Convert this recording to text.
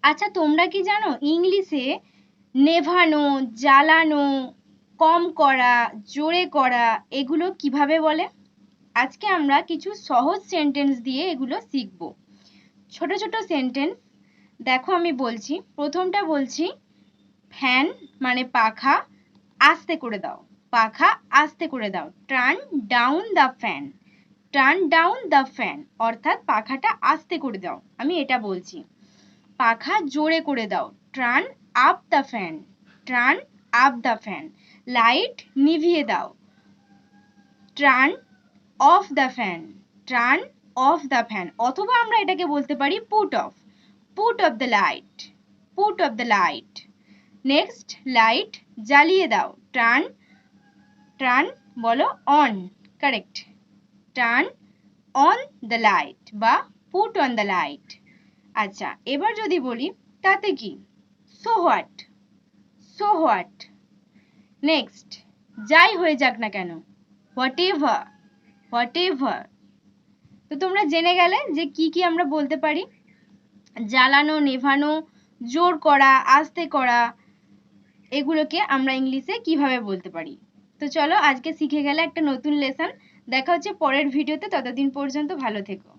আচ্ছা, তোমরা কি জানো ইংলিশে নেভানো, জ্বালানো, কম করা, জোরে করা এগুলো কিভাবে বলে? আজকে আমরা কিছু সহজ সেন্টেন্স দিয়ে এগুলো শিখব। ছোট ছোট সেন্টেন্স। দেখো আমি বলছি, প্রথমটা বলছি ফ্যান মানে পাখা আস্তে করে দাও। পাখা আস্তে করে দাও। Turn down the fan. Turn down the fan অর্থাৎ পাখাটা আস্তে করে দাও। আমি এটা বলছি। পাখা জোরে করে দাও। Turn up the fan. Turn up the fan. Light নিভিয়ে দাও। Turn off the fan. Turn off the fan. অথবা আমরা এটাকে বলতে পারি put off. Put off the light. Put off the light. Next, light জ্বালিয়ে দাও। টার্ন টার্ন বলো on. Correct. Turn on the light বা পুট অন দ্য লাইট। আচ্ছা, এবার যদি বলি তাতে কি, so what. So what. Next, যাই হয়ে যাক না কেন, হোয়াট এভার। What ever. তো তোমরা জেনে গেলে যে কি কি আমরা বলতে পারি। জ্বালানো, নেভানো, জোর করা, আস্তে করা, এগুলোকে আমরা ইংলিশে কিভাবে বলতে পারি। তো চলো আজকে শিখে গেলে একটা নতুন লেসন। দেখা হচ্ছে পরের ভিডিওতে। ততদিন পর্যন্ত ভালো থেকো।